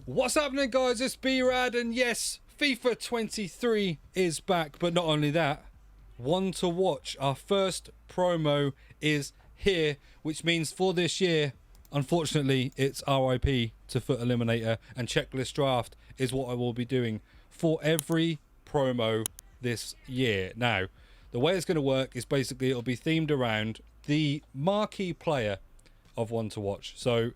What's happening, guys? It's B-RAD, and yes, FIFA 23 is back, but not only that, One to Watch, our first promo, is here, which means for this year, unfortunately, it's RIP to Foot Eliminator, and Checklist Draft is what I will be doing for every promo this year. Now, the way it's going to work is basically it'll be themed around the marquee player of One to Watch. So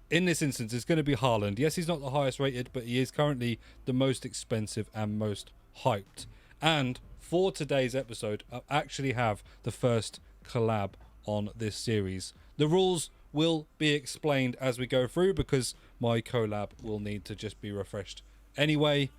in this instance, it's going to be Haaland. Yes, he's not the highest rated, but he is currently the most expensive and most hyped. And for today's episode, I actually have the first collab on this series. The rules will be explained as we go through because my collab will need to just be refreshed anyway.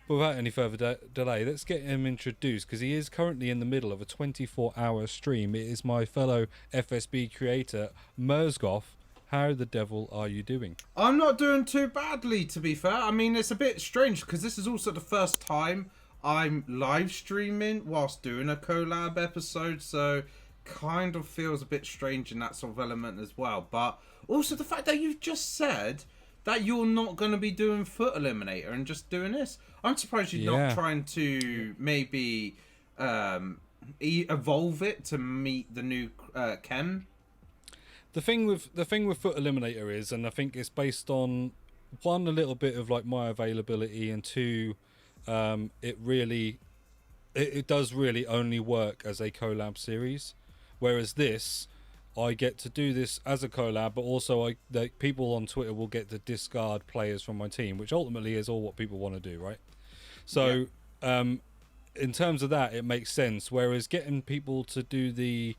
But without any further delay, let's get him introduced because he is currently in the middle of a 24-hour stream. It is my fellow FSB creator, Mersgoth. How the devil are you doing? I'm not doing too badly, to be fair. I mean, it's a bit strange because this is also the first time I'm live streaming whilst doing a collab episode, so kind of feels a bit strange in that sort of element as well. But also the fact that you've just said that you're not going to be doing Foot Eliminator and just doing this. I'm surprised you're not trying to maybe evolve it to meet the new chem. The thing with Foot Eliminator is, and I think it's based on one, a little bit of like my availability, and two, it does really only work as a collab series, whereas this, I get to do this as a collab, but also people on Twitter will get to discard players from my team, which ultimately is all what people want to do, right? So in terms of that, it makes sense, whereas getting people to do the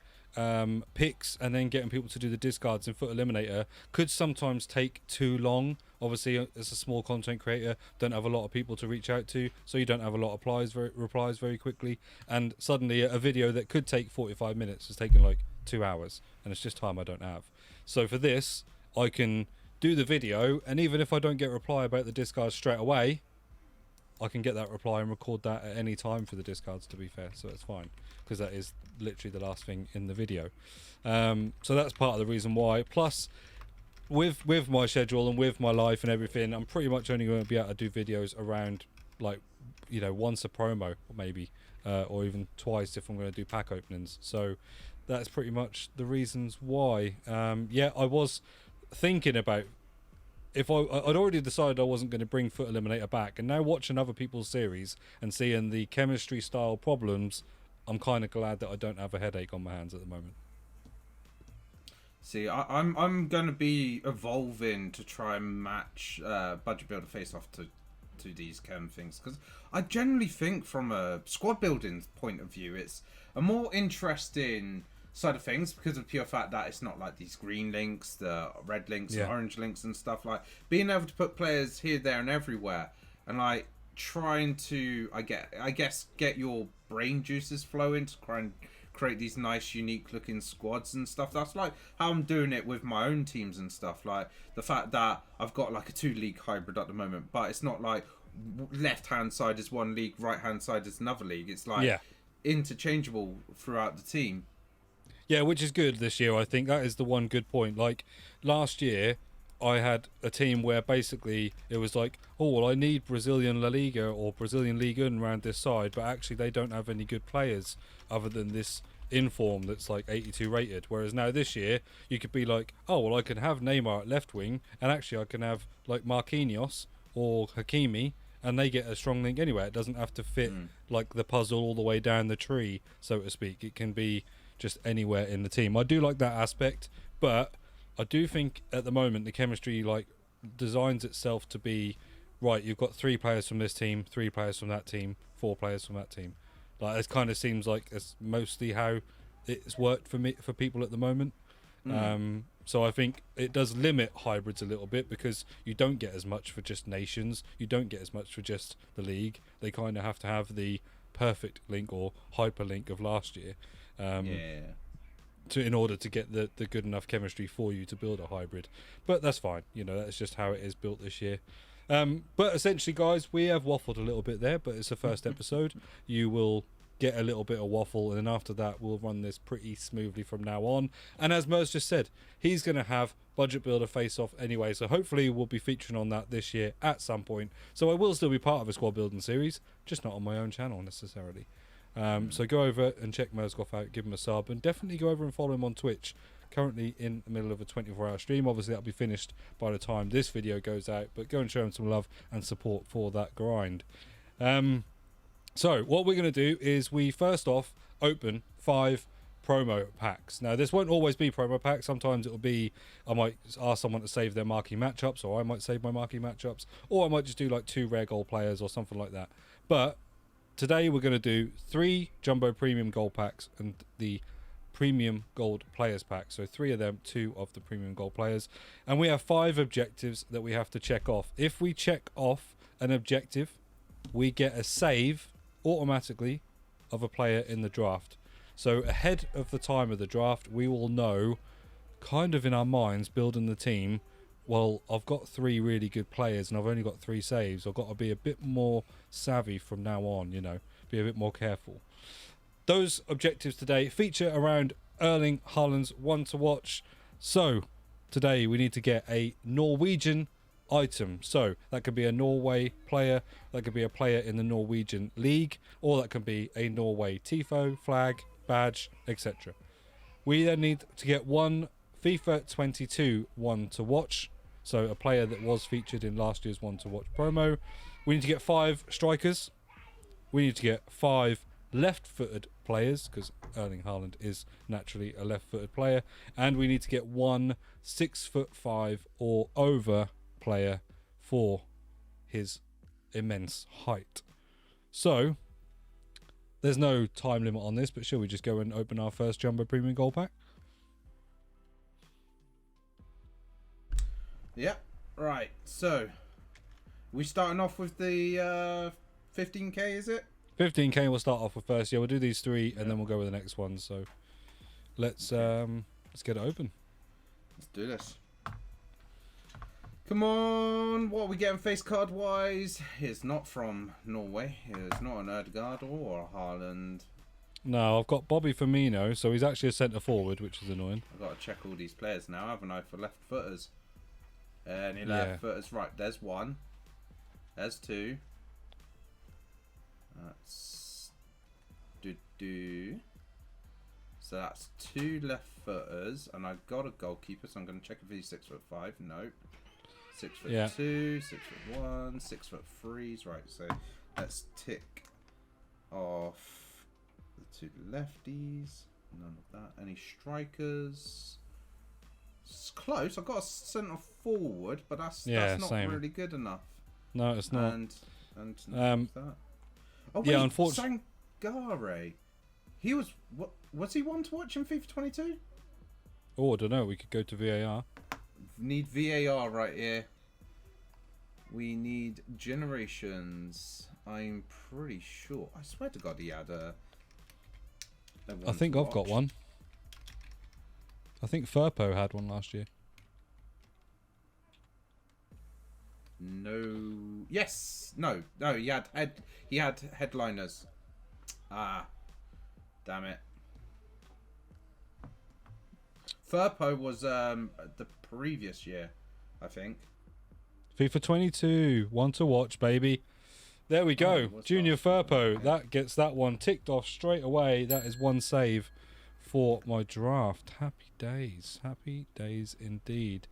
picks and then getting people to do the discards in Foot Eliminator could sometimes take too long. Obviously, as a small content creator, don't have a lot of people to reach out to, so you don't have a lot of replies very quickly, and suddenly a video that could take 45 minutes is taking like 2 hours, and it's just time I don't have. So for this, I can do the video, and even if I don't get a reply about the discards straight away, I can get that reply and record that at any time for the discards, to be fair, so it's fine, because that is literally the last thing in the video. So that's part of the reason why. Plus, with my schedule and with my life and everything, I'm pretty much only going to be able to do videos around, like, you know, once a promo, maybe, or even twice if I'm going to do pack openings. So that's pretty much the reasons why. Yeah, I was thinking about, if I'd already decided I wasn't going to bring Foot Eliminator back, and now watching other people's series and seeing the chemistry style problems, I'm kind of glad that I don't have a headache on my hands at the moment. See, I'm going to be evolving to try and match Budget Builder Face Off to these chem things, because I generally think from a squad building point of view, it's a more interesting side of things because of the pure fact that it's not like these green links, the red links, and orange links and stuff. Like being able to put players here, there, and everywhere, and like trying to, I guess, get your brain juices flowing to try and create these nice, unique looking squads and stuff. That's like how I'm doing it with my own teams and stuff. Like the fact that I've got like a 2-league hybrid at the moment, but it's not like left hand side is one league, right hand side is another league. It's like interchangeable throughout the team. Yeah, which is good this year. I think that is the one good point. Like last year, I had a team where basically it was like, oh, well, I need Brazilian La Liga or Brazilian Liga around this side, but actually they don't have any good players other than this inform that's like 82 rated. Whereas now this year, you could be like, oh, well, I can have Neymar at left wing, and actually I can have like Marquinhos or Hakimi, and they get a strong link anyway. It doesn't have to fit like the puzzle all the way down the tree, so to speak. It can be just anywhere in the team. I do like that aspect, but I do think at the moment the chemistry like designs itself to be right. You've got 3 players from this team, 3 players from that team, 4 players from that team. Like it kind of seems like it's mostly how it's worked for people at the moment. So I think it does limit hybrids a little bit because you don't get as much for just nations. You don't get as much for just the league. They kind of have to have the perfect link or hyperlink of last year. In order to get the good enough chemistry for you to build a hybrid. But that's fine, you know, that's just how it is built this year. But essentially, guys, we have waffled a little bit there, but it's the first episode. You will get a little bit of waffle, and then after that we'll run this pretty smoothly from now on. And as Mers just said, he's going to have Budget Builder Face Off anyway, so hopefully we'll be featuring on that this year at some point. So I will still be part of a squad building series, just not on my own channel necessarily. So go over and check Mersgoth out, give him a sub, and definitely go over and follow him on Twitch. Currently in the middle of a 24-hour stream. Obviously that'll be finished by the time this video goes out, but go and show him some love and support for that grind. So what we're going to do is we first off open 5 promo packs. Now this won't always be promo packs. Sometimes it'll be, I might ask someone to save their marquee matchups, or I might save my marquee matchups, or I might just do like 2 rare gold players or something like that. But today we're going to do 3 jumbo premium gold packs and the premium gold players pack. So 3 of them, 2 of the premium gold players, and we have 5 objectives that we have to check off. If we check off an objective, we get a save automatically of a player in the draft. So ahead of the time of the draft, we will know kind of in our minds, building the team, well, I've got 3 really good players and I've only got 3 saves. I've got to be a bit more savvy from now on, you know, be a bit more careful. Those objectives today feature around Otw Haaland's one to watch. So today we need to get a Norwegian item. So that could be a Norway player, that could be a player in the Norwegian league, or that could be a Norway tifo, flag, badge, etc. We then need to get 1 FIFA 22 one to watch, so a player that was featured in last year's one to watch promo. We need to get 5 strikers. We need to get 5 left-footed players, because Otw Haaland is naturally a left-footed player, and we need to get 1 6'5" or over player for his immense height. So there's no time limit on this, but shall we just go and open our first jumbo premium gold pack? Yep. Right. So we starting off with the 15k, is it? 15k we'll start off with first. Yeah, we'll do these 3 and then we'll go with the next one. So let's get it open. Let's do this. Come on, what are we getting face card wise? It's not from Norway. It's not an Ødegaard or a Haaland. No, I've got Bobby Firmino, so he's actually a centre forward, which is annoying. I've got to check all these players now, haven't I, for left footers? Any left footers? Right, there's 1. There's 2. That's So that's 2 left footers, and I've got a goalkeeper, so I'm going to check if he's 6'5". Nope. 6'2", 6'1", 6'3". Right, so let's tick off the 2 lefties. None of that. Any strikers? It's close. I've got a centre forward, but that's not same. really good enough. No, it's not. And that. Oh wait, yeah, unfortunately, Sangare. He was was he one to watch in FIFA 22? Oh, I don't know. We could go to VAR. Need VAR right here. We need generations. I'm pretty sure. I swear to God he had a I think I've got one. I think Firpo had one last year. No. Yes. No. He had headliners. Ah. Damn it. Firpo was the previous year, I think. FIFA 22, one to watch, baby. There we go. Junior Firpo. Okay. That gets that one ticked off straight away. That is 1 save for my draft. Happy days. Happy days indeed.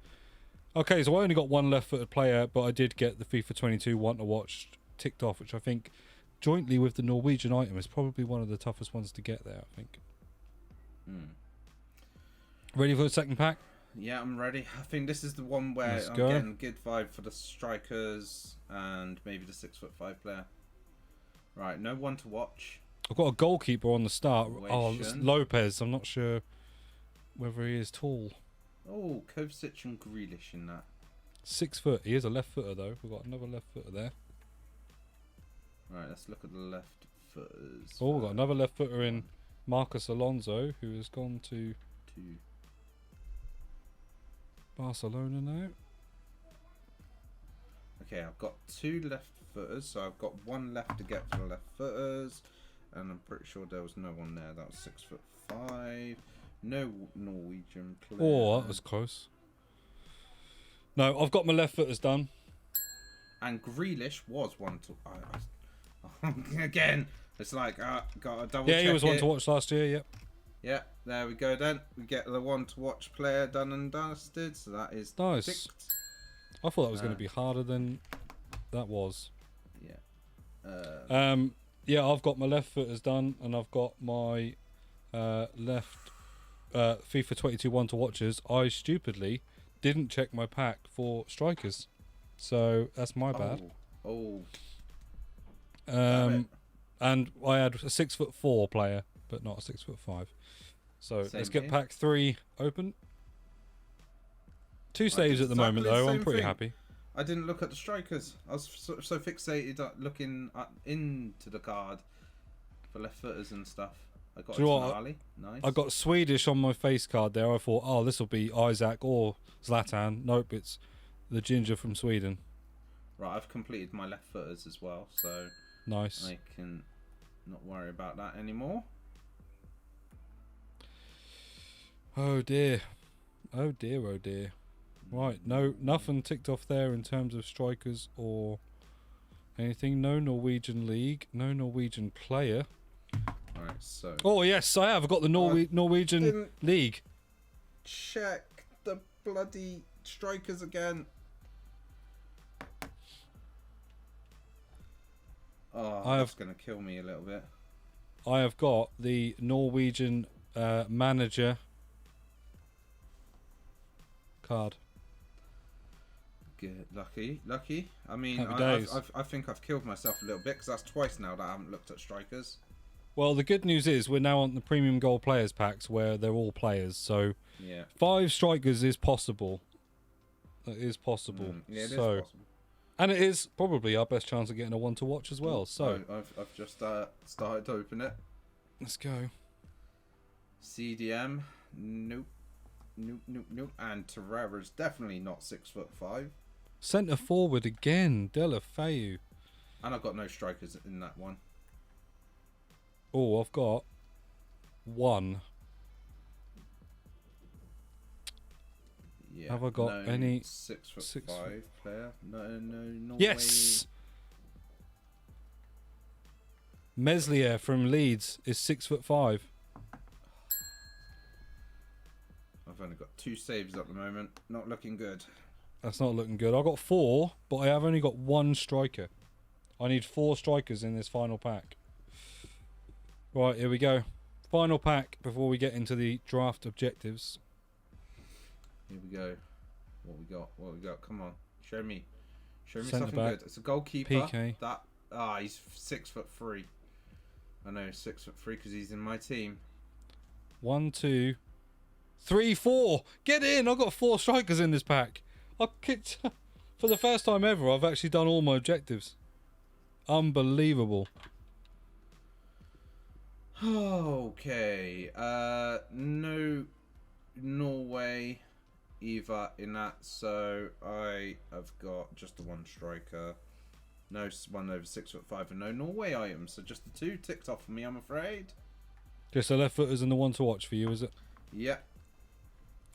Okay, so I only got 1 left-footed player, but I did get the FIFA 22 one to watch ticked off, which I think, jointly with the Norwegian item, is probably one of the toughest ones to get there, I think. Ready for the second pack? Yeah, I'm ready. I think this is the one where I'm getting good vibe for the strikers and maybe the 6'5" player. Right, no one to watch. I've got a goalkeeper on the start. Oh, it's Lopez. I'm not sure whether he is tall. Oh, Kovacic and Grealish in that. 6 foot. He is a left footer though. We've got another left footer there. Right, let's look at the left footers. Oh, we've got another left footer in Marcus Alonso, who has gone to Barcelona now. Okay, I've got 2 left footers, so I've got 1 left to get for the left footers. and I'm pretty sure there was no one there. That was 6'5". No Norwegian player. Oh, that was close. No, I've got my left footers done. And Grealish was one to... again, it's like, gotta double check. Yeah, he was one to watch last year, yep. Yeah, there we go then. We get the one to watch player done and dusted, so that is nice. ticked. I thought that was going to be harder than that was. Yeah. Yeah, I've got my left footers done, and I've got my left FIFA 22 one to watchers. I stupidly didn't check my pack for strikers, so that's my bad. And I had a 6'4" player, but not a 6'5". So Same let's get here. pack 3 open. 2 saves at the moment, exactly the though. I'm same pretty thing. happy. I didn't look at the strikers. I was so fixated at looking into the card for left footers and stuff. I got Do you know what? Ali. Nice. I got Swedish on my face card there. I thought, oh, this will be Isaac or Zlatan. Nope, it's the ginger from Sweden. Right, I've completed my left footers as well, so Nice. I can not worry about that anymore. Oh dear. Oh dear, oh dear. Right, no, nothing ticked off there in terms of strikers or anything. No Norwegian league, no Norwegian player. Alright, so... Oh yes, I have. I've got the Norwegian didn't league. check the bloody strikers again. Oh, that's going to kill me a little bit. I have got the Norwegian manager card. Good. Lucky. I mean, Happy days. I think I've killed myself a little bit because that's twice now that I haven't looked at strikers. Well, the good news is we're now on the premium gold players packs where they're all players. So Yeah. 5 strikers is possible. That is possible. Yeah, it is so, possible. and it is probably our best chance of getting a one to watch as well. So I've just started to open it. let's go. CDM, nope. And Torreira's definitely not 6'5". Centre forward again, Delafeu. And I've got no strikers in that one. Oh, I've got 1. Yeah. Have I got any 6'5" player? No. Yes. Meslier from Leeds is 6'5". I've only got 2 saves at the moment. Not looking good. That's not looking good. I got 4, but I have only got 1 striker. I need 4 strikers in this final pack. Right, here we go. Final pack before we get into the draft objectives. Here we go. What we got? Come on. Show me Centre something back. good. It's a goalkeeper. PK. He's 6'3". I know, 6'3" because he's in my team. 1, 2, 3, 4. Get in! I've got 4 strikers in this pack. I kicked for the first time ever. I've actually done all my objectives. Unbelievable. Okay. No Norway either in that, so I have got just the 1 striker. No one over 6'5" and no Norway items, so just the 2 ticked off for me, I'm afraid. Just the left footers and the one to watch for you, is it? Yeah.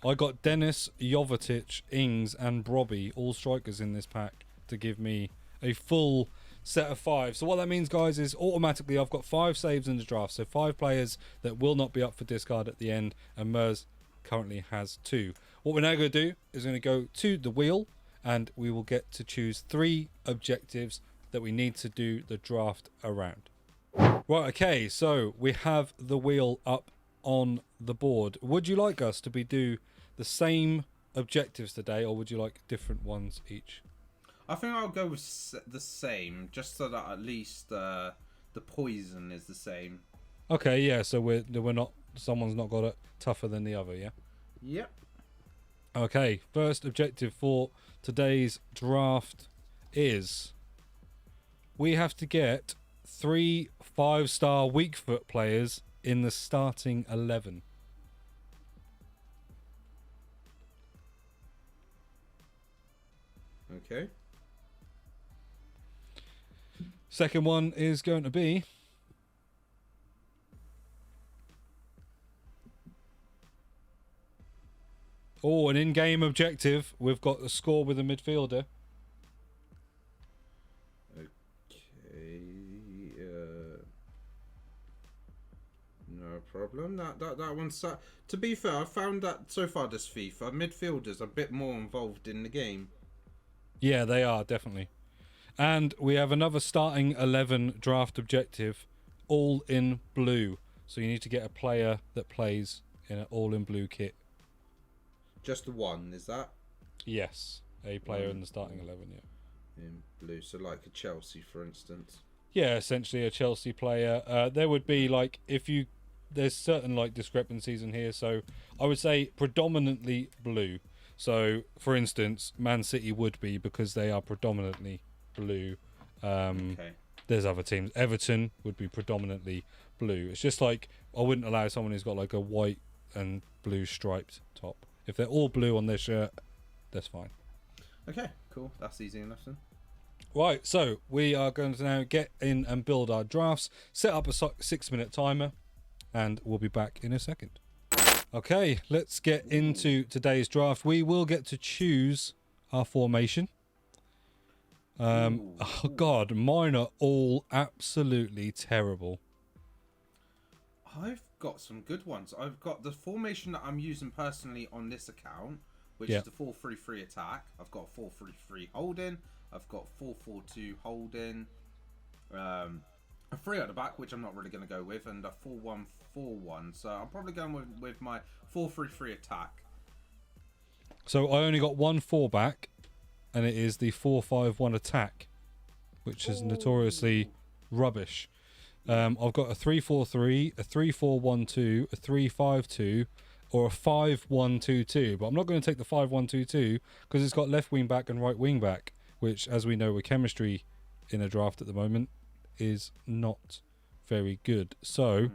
I got Dennis, Jovetic, Ings, and Brobby, all strikers in this pack to give me a full set of 5. So what that means, guys, is automatically I've got 5 saves in the draft. So 5 players that will not be up for discard at the end, and Mers currently has 2. What we're now going to do is going to go to the wheel, and we will get to choose 3 objectives that we need to do the draft around. Right, okay, so we have the wheel up on the board. Would you like us to do the same objectives today, or would you like different ones each? I think I'll go with the same, just so that at least the poison is the same. Okay, yeah, so we're not, someone's not got it tougher than the other, yeah? Yep. Okay, first objective for today's draft is we have to get 3 5-star weak foot players in the starting 11. Okay. Second one is going to be Oh, an in-game objective. We've got a score with a midfielder. Okay. No problem. That one's... To be fair, I found that so far this FIFA, midfielders are a bit more involved in the game. Yeah, they are, definitely. And we have another starting 11 draft objective, all in blue. So you need to get a player that plays in an all in blue kit. Just the one, is that? Yes, a player in the starting 11, yeah. In blue, so like a Chelsea, for instance. Yeah, essentially a Chelsea player. There would be like, there's certain like discrepancies in here, so I would say predominantly blue. So, for instance, Man City would be, because they are predominantly blue. Okay. There's other teams. Everton would be predominantly blue. It's just like, I wouldn't allow someone who's got like a white and blue striped top. If they're all blue on their shirt, that's fine. Okay, cool. That's easy enough then. Right, so we are going to now get in and build our drafts, set up a 6-minute timer, and we'll be back in a second. Okay, let's get into today's draft. We will get to choose our formation. Oh God, mine are all absolutely terrible. I've got some good ones. I've got the formation that I'm using personally on this account, which Yeah. is the 4-3-3 attack. I've got 4-3-3 holding. I've got 4-4-2 holding. A 3 at the back, which I'm not really going to go with, and a 4-1-4-1. So I'm probably going with my 4-3-3 attack. So I only got one 4-back, and it is the 4-5-1 attack, which is notoriously rubbish. I've got a 3-4-3, a 3-4-1-2, a 3-5-2, or a 5-1-2-2. But I'm not going to take the 5-1-2-2 because it's got left wing back and right wing back, which, as we know, with chemistry in a draft at the moment, is not very good. So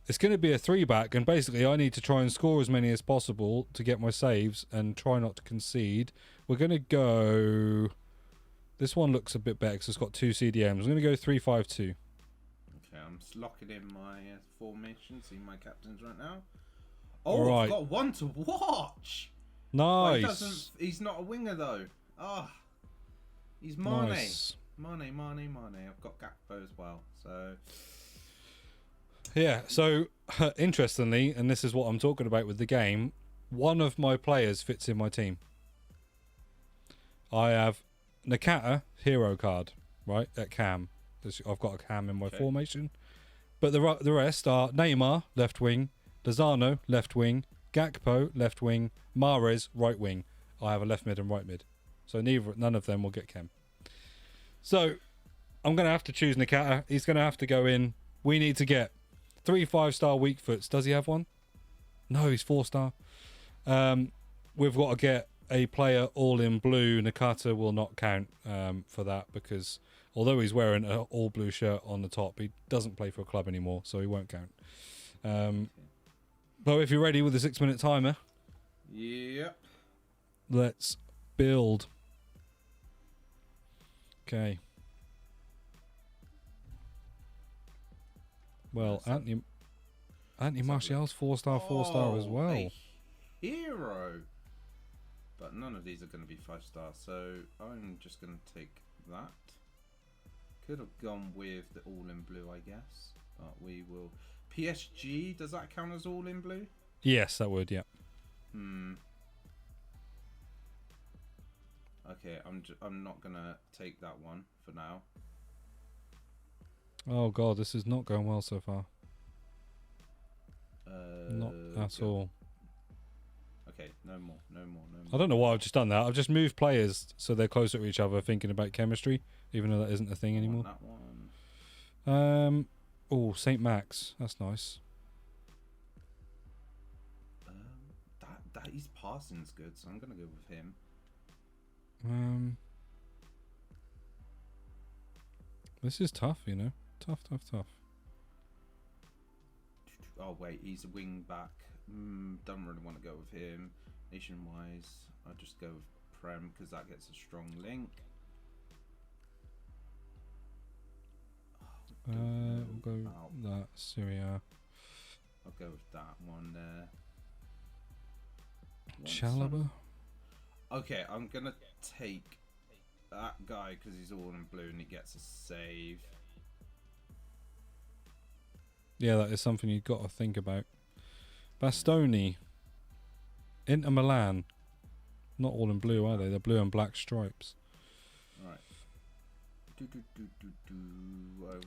it's going to be a 3-back, and basically I need to try and score as many as possible to get my saves and try not to concede. We're going to go... This one looks a bit better because it's got 2 CDMs. I'm going to go 3-5-2. Okay, I'm just locking in my formation, seeing my captains right now. Oh, Right. I've got one to watch. Nice. Well, he's not a winger though. He's Mane. Nice. Mane. I've got Gakpo as well. So Yeah, so interestingly, and this is what I'm talking about with the game, one of my players fits in my team. I have Nakata, hero card, right, at cam. I've got a cam in my formation. But the rest are Neymar, left wing, Lozano, left wing, Gakpo, left wing, Mahrez, right wing. I have a left mid and right mid. So none of them will get chem. So I'm going to have to choose Nakata. He's going to have to go in. We need to get 3 5-star weak foots. Does he have one? No, he's 4-star. We've got to get a player all in blue. Nakata will not count for that because although he's wearing an all blue shirt on the top, he doesn't play for a club anymore, so he won't count. But if you're ready with the 6-minute timer, yep. Let's build. Okay. Well, Anthony Martial's 4-star as well. A hero. But none of these are going to be 5-star, so I'm just going to take that. Could have gone with the all in blue, I guess. But we will. PSG, does that count as all in blue? Yes, that would, yeah. Okay, I'm not gonna take that one for now. Oh god, this is not going well so far. Not at all. Okay, no more. I don't know why I've just done that. I've just moved players so they're closer to each other, thinking about chemistry, even though that isn't a thing anymore. That one. Oh, St. Max. That's nice. That his passing's good, so I'm gonna go with him. This is tough, you know. Tough. Oh wait, he's a wing back. Don't really want to go with him. Nation-wise, I'll just go with Prem because that gets a strong link. We'll go that Syria. I'll go with that one there. COLLAB. Okay, I'm gonna take that guy because he's all in blue and he gets a save. Yeah, that is something you've got to think about. Bastoni. Inter Milan. Not all in blue, are they? They're blue and black stripes. Right.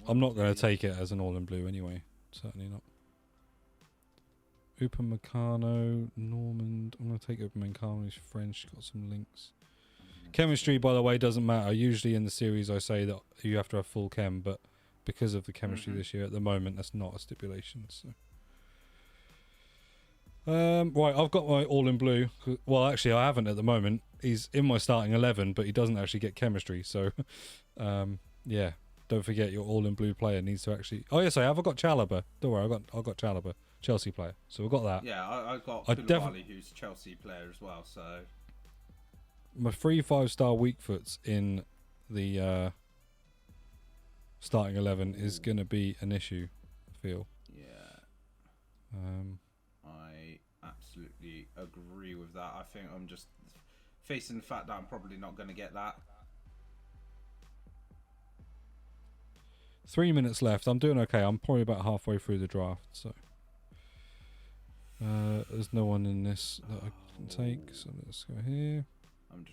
I'm not going to take it as an all in blue anyway. Certainly not. Upamecano, Normand. I'm going to take Upamecano. He's French. Got some links. Chemistry, by the way, doesn't matter. Usually in the series I say that you have to have full chem, but because of the chemistry this year at the moment, that's not a stipulation. So. Right, I've got my all in blue. Well, actually, I haven't at the moment. He's in my starting 11, but he doesn't actually get chemistry. So, yeah, don't forget your all in blue player needs to actually. Oh yes, I have. I've got COLLAB. Don't worry, I've got COLLAB, Chelsea player. So we've got that. Yeah, I got Koulibaly, who's a Chelsea player as well. So my 3 5-star weak foots in the starting 11 is going to be an issue. I feel. Yeah. I absolutely agree with that. I think I'm just facing the fact that I'm probably not going to get that. 3 minutes left. I'm doing okay. I'm probably about halfway through the draft, so there's no one in this that I can take. So let's go here. I'm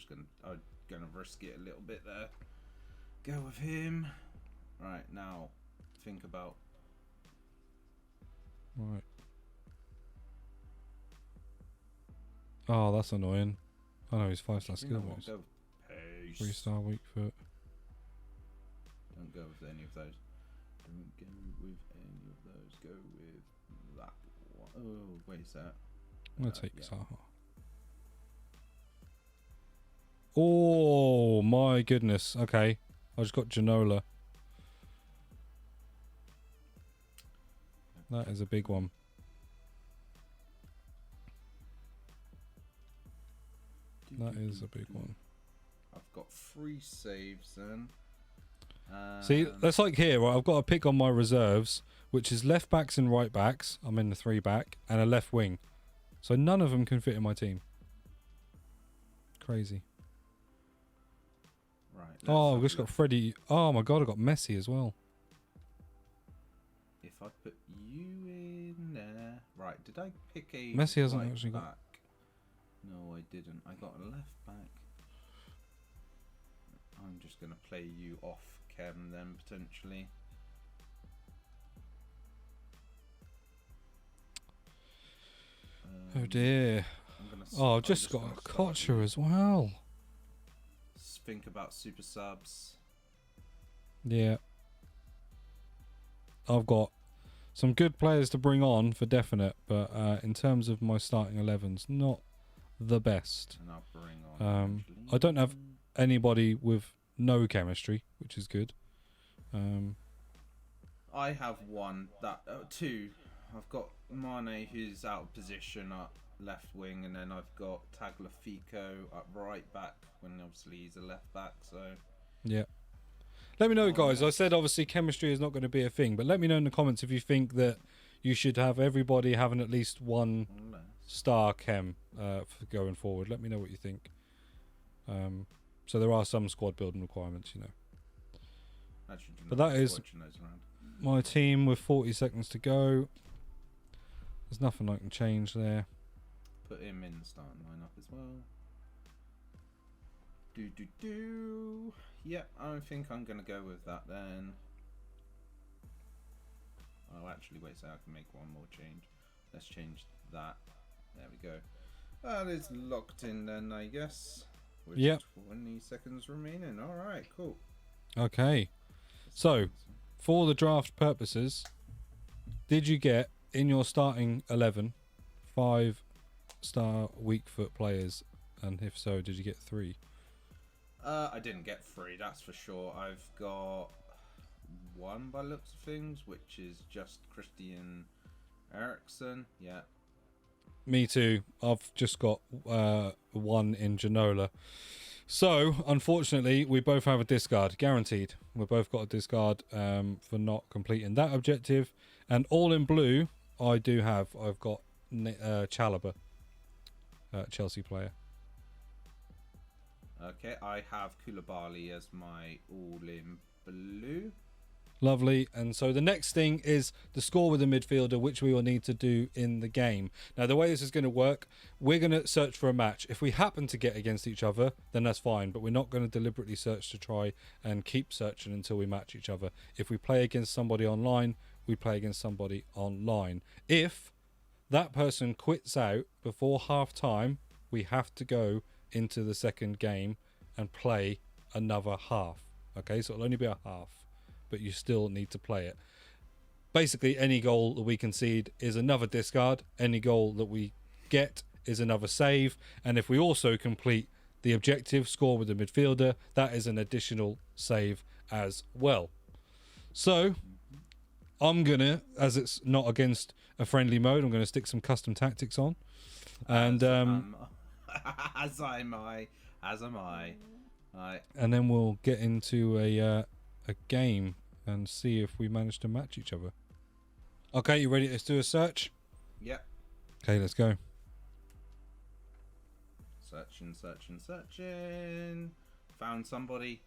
gonna risk it a little bit there. Go with him. Right now, think about. Right. Oh, that's annoying. I know he's 5-star skill moves. 3-star weak foot. Don't go with any of those. Don't go with any of those. Go with that one. Oh, wait, is that? I'm going to take Zaha. Oh, my goodness. Okay. I just got Ginola. That is a big one. That is a big one. I've got 3 saves then. See, that's like here, right? I've got a pick on my reserves, which is left backs and right backs. I'm in the 3-back and a left wing. So none of them can fit in my team. Crazy. Right. Oh, I've just got Freddie. Oh my god, I got Messi as well. If I put you in there. Right, did I pick a Messi hasn't right actually back? got. No, I didn't. I got a left back. I'm just going to play you off Chem then, potentially. Oh dear. I've just got a Kocher as well. Think about super subs. Yeah. I've got some good players to bring on for definite, but in terms of my starting 11s, not the best. And I'll bring on I don't have anybody with no chemistry, which is good. I have two. I've got Mane, who's out of position at left wing, and then I've got Tagliafico at right back, when obviously he's a left back. So yeah. Let me know, guys. I said obviously chemistry is not going to be a thing, but let me know in the comments if you think that you should have everybody having at least 1 star chem for going forward. Let me know what you think. So there are some squad building requirements, you know. But that is my team with 40 seconds to go. There's nothing I can change there. Put him in the starting lineup as well. Yeah, I think I'm going to go with that then. Oh, actually, wait, so I can make one more change. Let's change that. There we go. That is locked in then, I guess. With 20 seconds remaining. Alright, cool. Okay. So, for the draft purposes, did you get, in your starting 11, 5-star weak foot players? And if so, did you get 3? I didn't get 3, that's for sure. I've got 1 by looks of things, which is just Christian Eriksen. Yeah. Me too. I've just got 1 in Ginola. So, unfortunately, we both have a discard. Guaranteed. We both got a discard for not completing that objective. And all in blue, I do have. I've got COLLAB. Chelsea player. Okay, I have COLLAB as my all in blue. Lovely. And so the next thing is the score with the midfielder, which we will need to do in the game. Now, the way this is going to work, we're going to search for a match. If we happen to get against each other, then that's fine. But we're not going to deliberately search to try and keep searching until we match each other. If we play against somebody online, we play against somebody online. If that person quits out before half time, we have to go into the second game and play another half. Okay, so it'll only be a half, but you still need to play it. Basically, any goal that we concede is another discard. Any goal that we get is another save. And if we also complete the objective, score with the midfielder, that is an additional save as well. So I'm going to, as it's not against a friendly mode, I'm going to stick some custom tactics on. And as am I. Right. And then we'll get into a game and see if we manage to match each other. Okay, you ready? Let's do a search. Yep. Okay, let's go. Searching. Found somebody.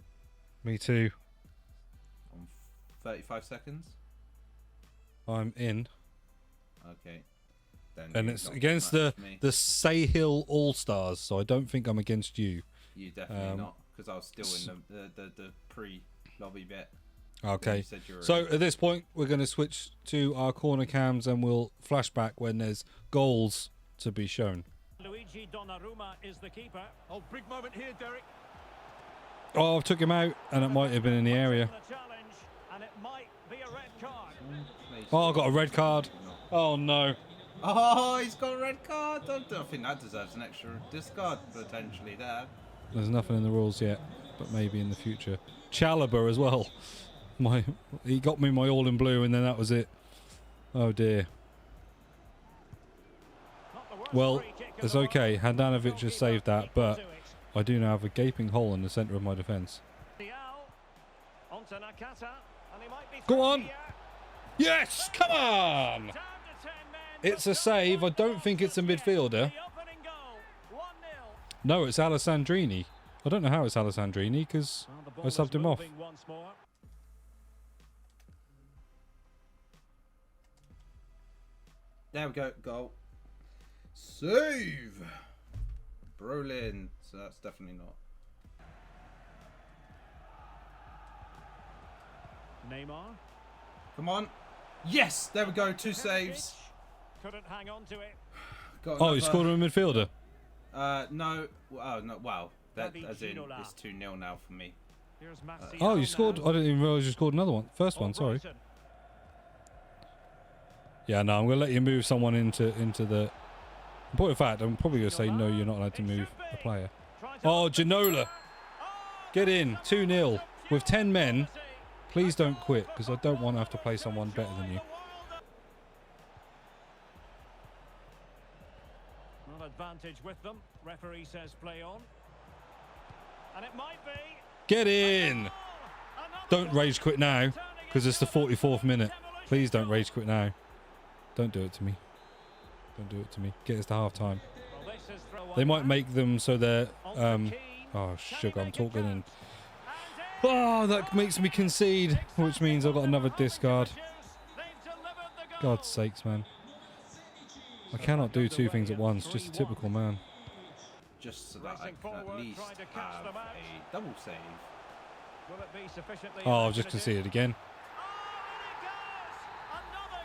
Me too. On 35 seconds. I'm in. Okay. Then And it's against the Sahil All-Stars, so I don't think I'm against you. You definitely not, because I was still in the pre-lobby bit. Okay. So at this point, we're going to switch to our corner cams and we'll flash back when there's goals to be shown. Luigi Donnarumma is the keeper. Oh, big moment here, Derek. Oh, I took him out, and it might have been in the area. And it might be a red card. Oh, I got a red card. Oh, no. Oh, he's got a red card. I think that deserves an extra discard, potentially, there. There's nothing in the rules yet, but maybe in the future. Chalobah as well. He got me my all in blue, and then that was it. Oh, dear. Well, it's okay. Handanovic has saved that, but I do now have a gaping hole in the centre of my defence. Go on! Yes! Come on! It's a save. I don't think it's a midfielder. No, it's Alessandrini. I don't know how it's Alessandrini because I subbed him off. There we go. Goal. Save! Brolin. So that's definitely not. Neymar. Come on. Yes! There we go. 2 saves. Couldn't hang on to it. Oh, you scored a midfielder? No. Oh, no. Wow. That, as in, it's 2-0 now for me. Oh, you scored. I didn't even realise you scored another one. First one, sorry. Yeah, no, I'm going to let you move someone into the... In point of fact, I'm probably going to say, no, you're not allowed to move a player. Oh, Ginola. Get in. 2-0. With 10 men, please don't quit, because I don't want to have to play someone better than you. Not advantage with them. Referee says play on. And it might be. Get in. Don't rage quit now, because it's the 44th minute. Please don't rage quit now. Don't do it to me. Don't do it to me. Get us to half time. They might make them so they're oh sugar, I'm talking and oh, that makes me concede, which means I've got another discard. God's sakes, man. I cannot do two things at once, just a typical man. Just so that I can at least have a double save. Oh, I've just conceded again.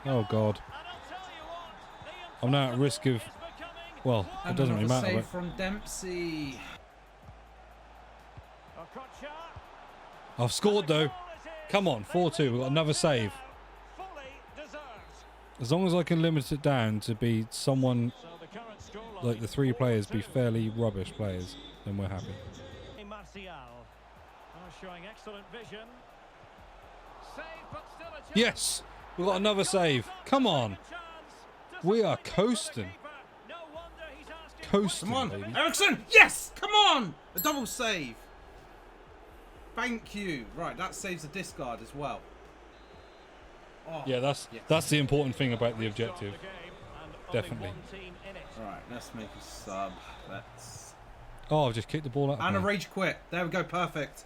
Oh God. I'm now at risk of, well, it doesn't really matter. Save from Dempsey. I've scored though. Come on, 4-2. We've got another save. As long as I can limit it down to be someone like the 3 players be fairly rubbish players, then we're happy. Yes, we've got another save. Come on. We are coasting. Coasting, come on, baby. Ericsson! Yes! Come on! A double save. Thank you. Right, that saves a discard as well. Oh, yeah, that's the important thing about the objective. definitely. Alright, let's make a sub. Let's... Oh, I've just kicked the ball out. And a rage quit. There we go, perfect.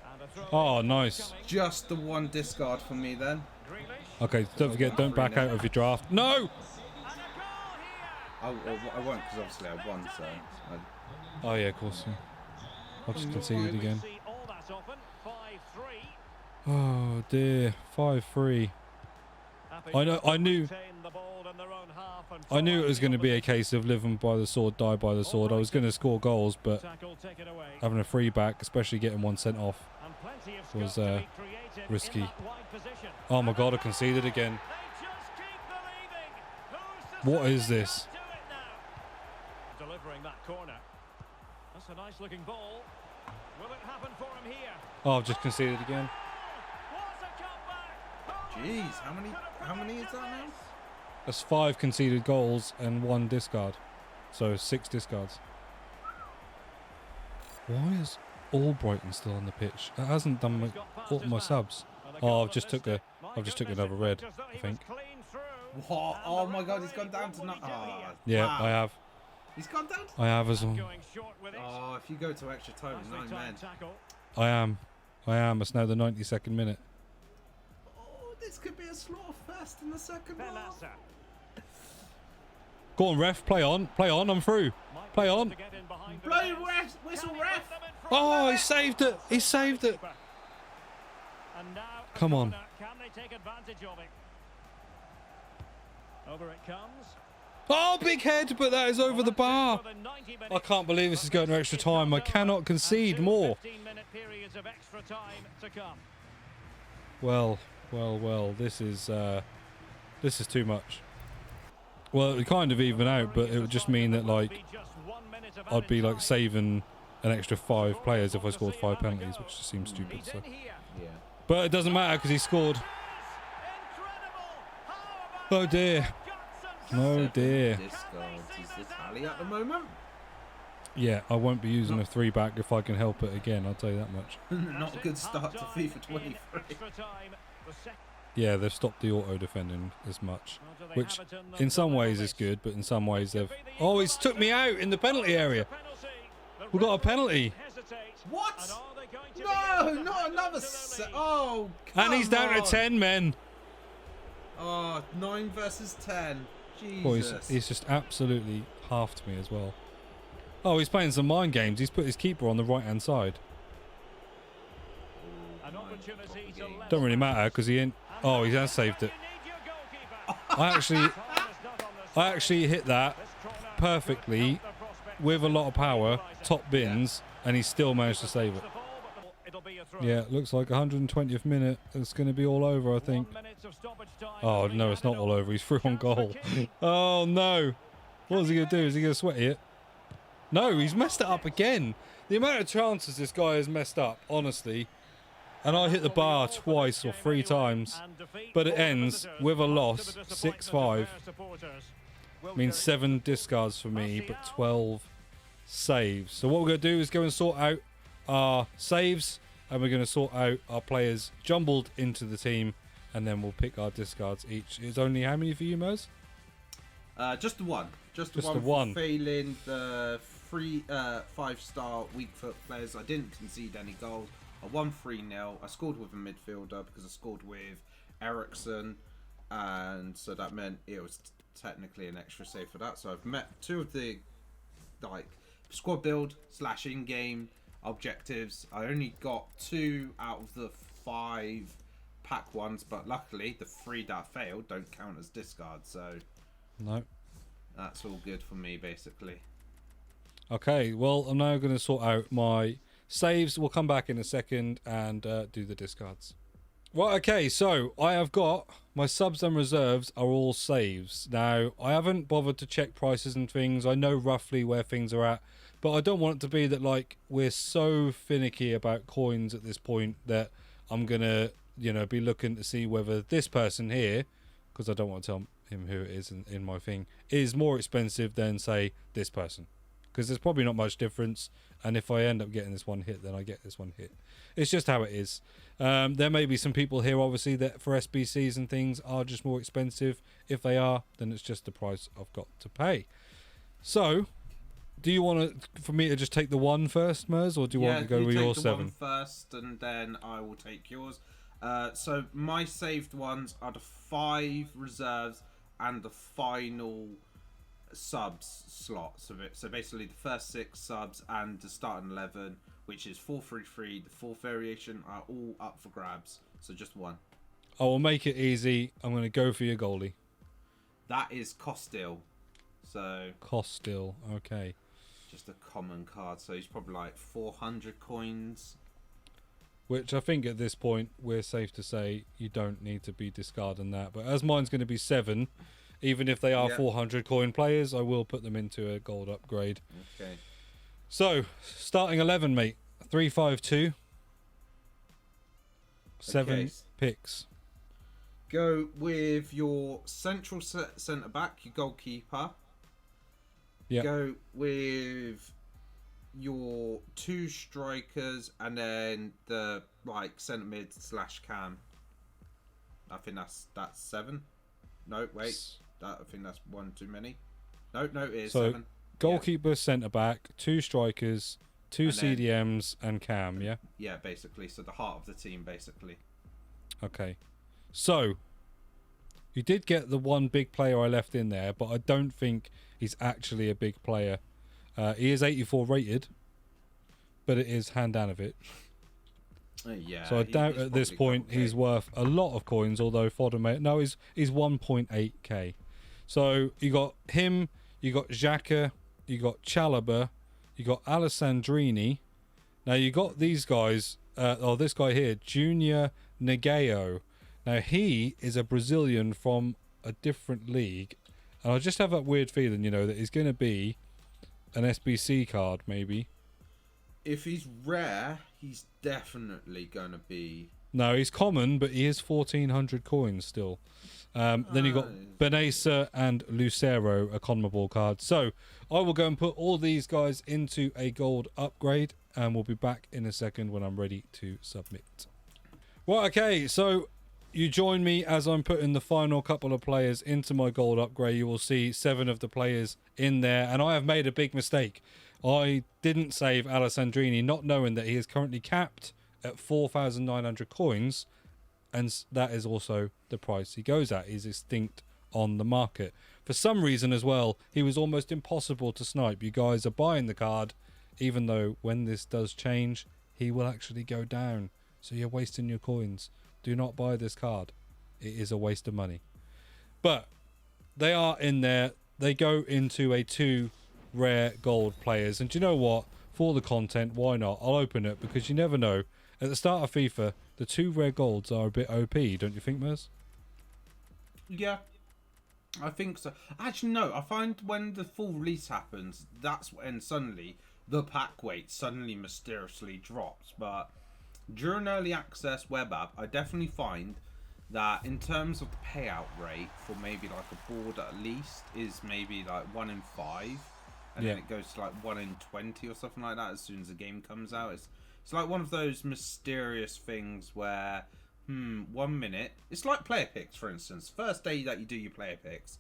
Oh, nice. Just the one discard for me then. Okay, don't forget, don't back out of your draft. No! I won't, because obviously I won, so... Oh, yeah, of course. Yeah. I'll just concede it again. Oh, dear. 5-3. I knew it was going to be a case of live by the sword, die by the sword. I was going to score goals, but having a free back, especially getting one sent off, was risky. Oh my god, I conceded again. What is this? Delivering that corner. That's a nice looking ball. Will it happen for him here? Oh, I've just conceded again. Jeez, how many is that now? That's 5 conceded goals and 1 discard. So 6 discards. Why is Albrighton still on the pitch? That hasn't done my subs. Oh, I've just took another red, I think. What? Oh my god, he's gone down to yeah, wow. I have. He's gone down to... I have as well. Oh, if you go to extra time, 9 men. I am. It's now the 92nd minute. Oh, this could be a slaughterfest in the second half. Go on, ref. Play on. I'm through. Play on. Blow ref, whistle ref. Oh, he saved it. He saved it. Come on. Can they take advantage of it? Over it comes. Oh, big head, but that is over the bar. I can't believe this is going to extra time. I cannot concede more. Well, this is too much. Well, it would kind of even out, but it would just mean that, like, I'd be, like, saving an extra 5 players if I scored 5 penalties, which just seems stupid. So. Yeah. But it doesn't matter because he scored. Oh, dear. Oh, dear. Is this tally at the moment? Yeah, I won't be using a 3-back if I can help it again, I'll tell you that much. Not a good start to FIFA 23. Yeah, they've stopped the auto defending as much, which in some ways is good, but in some ways they've... Oh, he's took me out in the penalty area. We got a penalty. What? No, not another oh, come and he's down on. to 10 men. Oh, 9 versus 10. Jesus. Boy, he's just absolutely halved me as well. Oh, he's playing some mind games. He's put his keeper on the right-hand side. Don't really matter because he ain't... Oh, he has saved it. I actually hit that perfectly with a lot of power, top bins, and he still managed to save it. Yeah, it looks like 120th minute. It's going to be all over, I think. Oh, no, it's not all over. He's through on goal. Oh, no. What is he going to do? Is he going to sweat it? No, he's messed it up again. The amount of chances this guy has messed up, honestly. And I hit the bar twice or 3 times. But it ends with a loss, 6-5. Means 7 discards for me, but 12 saves. So what we're going to do is go and sort out our saves. And we're going to sort out our players jumbled into the team. And then we'll pick our discards each. It's only how many for you, Mers? Just the one. Just the one. one. For failing the 3 5-star weak foot players. I didn't concede any goals. I won 3-0. I scored with a midfielder because I scored with Ericsson. And so that meant it was technically an extra save for that. So I've met 2 of the squad build / in-game objectives. I only got 2 out of the 5 pack ones, but luckily the 3 that failed don't count as discards, so no, that's all good for me basically. Okay, well, I'm now going to sort out my saves. We'll come back in a second and do the discards. Right, okay, so I have got my subs and reserves are all saves. Now, I haven't bothered to check prices and things. I know roughly where things are at, but I don't want it to be that, like, we're so finicky about coins at this point that I'm going to, you know, be looking to see whether this person here, because I don't want to tell him who it is in my thing, is more expensive than, say, this person. because there's probably not much difference. And if I end up getting this one hit, then I get this one hit. It's just how it is. There may be some people here, obviously, that for SBCs and things are just more expensive. If they are, then it's just the price I've got to pay. So, do you want for me to just take the 1 first, Mers, or do you want to go with your 7? Take the 1 first, and then I will take yours. So my saved ones are the 5 reserves and the final subs slots of it. So basically the first 6 subs and the starting 11, which is 4-3-3. The 4th variation are all up for grabs. So just 1. I will make it easy. I'm going to go for your goalie. That is Costil. So Costil, okay. Just a common card. So he's probably like 400 coins. Which I think at this point we're safe to say you don't need to be discarding that. But as mine's going to be 7, even if they are 400 coin players, I will put them into a gold upgrade. Okay. So, starting 11, mate. 3-5-2. 7 picks. Go with your central centre back, your goalkeeper. Yeah. Go with your 2 strikers and then the centre mid / cam. I think that's 7. No, wait. I think that's 1 too many. No, it is 7. Goalkeeper, centre back, 2 strikers, 2 and CDMs, and cam. Yeah. Yeah, basically. So the heart of the team, basically. Okay. So you did get the 1 big player I left in there, but I don't think he's actually a big player. He is 84 rated, but it is Handanovic. Yeah. So I doubt at this point he's worth a lot of coins, although Fodder may... No, he's 1.8k. So you got him, you got Xhaka, you got Chalobah, you got Alessandrini. Now you got these guys... this guy here, Junior Negeo. Now he is a Brazilian from a different league. And I just have that weird feeling, that he's going to be an SBC card, maybe. If he's rare, he's definitely going to be... No, he's common, but he is 1,400 coins still. Then you've got Benesa and Lucero, a CONMEBOL card. So I will go and put all these guys into a gold upgrade, and we'll be back in a second when I'm ready to submit. Well, okay, so you join me as I'm putting the final couple of players into my gold upgrade. You will see 7 of the players in there, and I have made a big mistake. I didn't save Alessandrini, not knowing that he is currently capped at 4,900 coins, and that is also the price he goes at. He's extinct on the market. For some reason as well, he was almost impossible to snipe. You guys are buying the card, even though when this does change, he will actually go down. So you're wasting your coins. Do not buy this card. It is a waste of money. But they are in there. They go into a 2 rare gold players. And do you know what? For the content, why not? I'll open it because you never know. At the start of FIFA, the 2 rare golds are a bit OP, don't you think, Mers? Yeah, I think so. Actually, no. I find when the full release happens, that's when suddenly the pack weight suddenly mysteriously drops. But during early access web app, I definitely find that in terms of the payout rate for maybe like a board at least is maybe like 1 in 5, and then it goes to like 1 in 20 or something like that as soon as the game comes out. It's like one of those mysterious things where 1 minute, it's like player picks, for instance. First day that you do your player picks,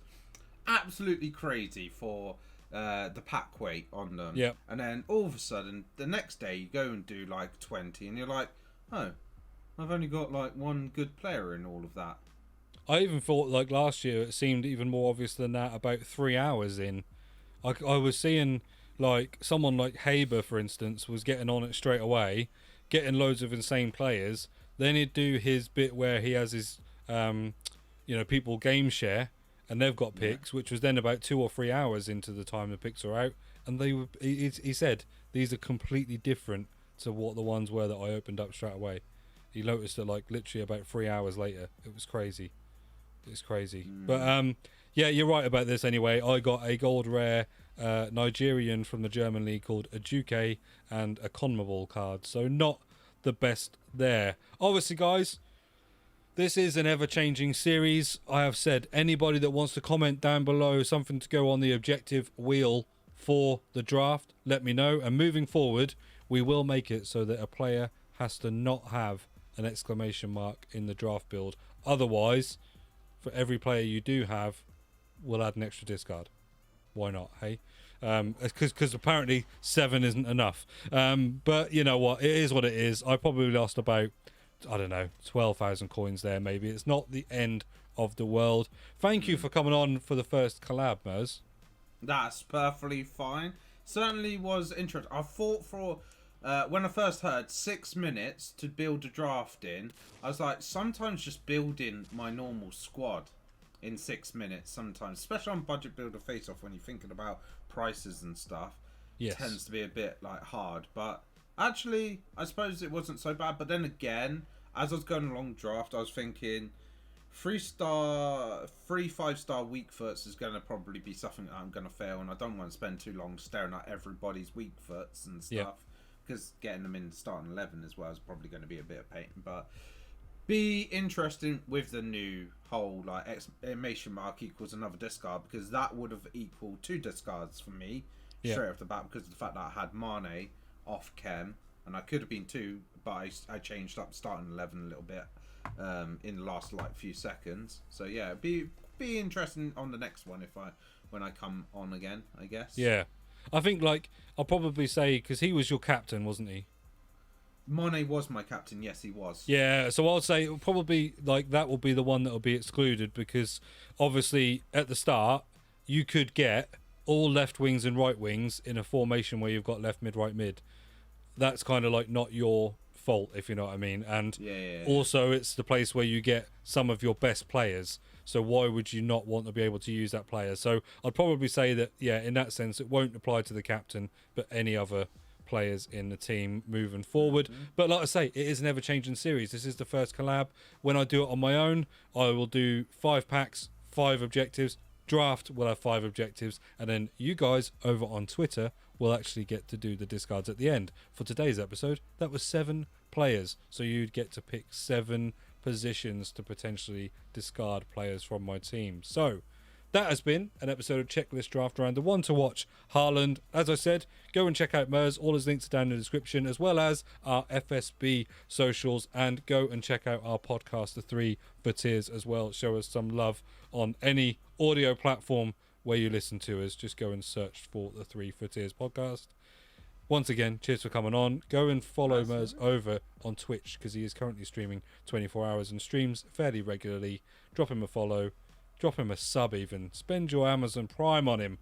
absolutely crazy for the pack weight on them. Yep. And then all of a sudden, the next day you go and do like 20, and you're like, oh, I've only got like 1 good player in all of that. I even thought like last year it seemed even more obvious than that about 3 hours in. I was seeing like someone like Haber, for instance, was getting on it straight away, getting loads of insane players. Then he'd do his bit where he has his, people game share, and they've got picks, which was then about 2 or 3 hours into the time the picks are out. And they were, he said, these are completely different to what the ones were that I opened up straight away. He noticed it like literally about 3 hours later. It was crazy. It's crazy. But yeah, you're right about this anyway. I got a gold rare Nigerian from the German league called Ajuke and a CONMEBOL card. So not the best there. Obviously, guys, this is an ever-changing series. I have said anybody that wants to comment down below something to go on the objective wheel for the draft, let me know. And moving forward, we will make it so that a player has to not have an exclamation mark in the draft build. Otherwise, for every player you do have, we'll add an extra discard. Why not, hey? Because apparently 7 isn't enough. But you know what? It is what it is. I probably lost about, I don't know, 12,000 coins there maybe. It's not the end of the world. Thank you for coming on for the first collab, Mers. That's perfectly fine. Certainly was interesting. I thought for... when I first heard 6 minutes to build a draft in, I was like, sometimes just building my normal squad in 6 minutes, sometimes, especially on budget builder face-off, when you're thinking about prices and stuff, tends to be a bit like hard. But actually, I suppose it wasn't so bad. But then again, as I was going along draft, I was thinking 3 5-star weak foots is going to probably be something that I'm going to fail, and I don't want to spend too long staring at everybody's weak foots and stuff. Because getting them in the starting 11 as well is probably going to be a bit of pain. But be interesting with the new whole like exclamation mark equals another discard, because that would have equaled 2 discards for me straight off the bat, because of the fact that I had Mane off Ken, and I could have been 2, but I changed up starting 11 a little bit in the last like few seconds. So yeah, be interesting on the next one when I come on again, I guess. Yeah. I think, like, I'll probably say, because he was your captain, wasn't he? Mane was my captain, yes, he was. Yeah, so I'll say probably, like, that will be the one that will be excluded, because obviously at the start, you could get all left wings and right wings in a formation where you've got left mid, right mid. That's kind of like not your fault, if you know what I mean. And also it's the place where you get some of your best players. So why would you not want to be able to use that player? So I'd probably say that, yeah, in that sense, it won't apply to the captain, but any other players in the team moving forward. But like I say, it is an ever-changing series. This is the first collab. When I do it on my own, I will do 5 packs, 5 objectives. Draft will have 5 objectives. And then you guys over on Twitter will actually get to do the discards at the end. For today's episode, that was 7 players. So you'd get to pick 7 positions to potentially discard players from my team. So that has been an episode of Checklist Draft Round, the one to watch Haaland. As I said, go and check out Mers. All his links are down in the description, as well as our FSB socials, and go and check out our podcast, The 3 for Tiers, as well. Show us some love on any audio platform where you listen to us. Just go and search for the 3 for Tiers podcast. Once again, cheers for coming on. Go and follow Mers over on Twitch, because he is currently streaming 24 hours and streams fairly regularly. Drop him a follow. Drop him a sub even. Spend your Amazon Prime on him.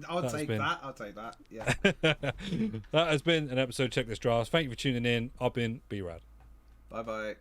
I'll take that. Yeah. That has been an episode of Check This Draft. Thank you for tuning in. I've been B-RAD. Bye-bye.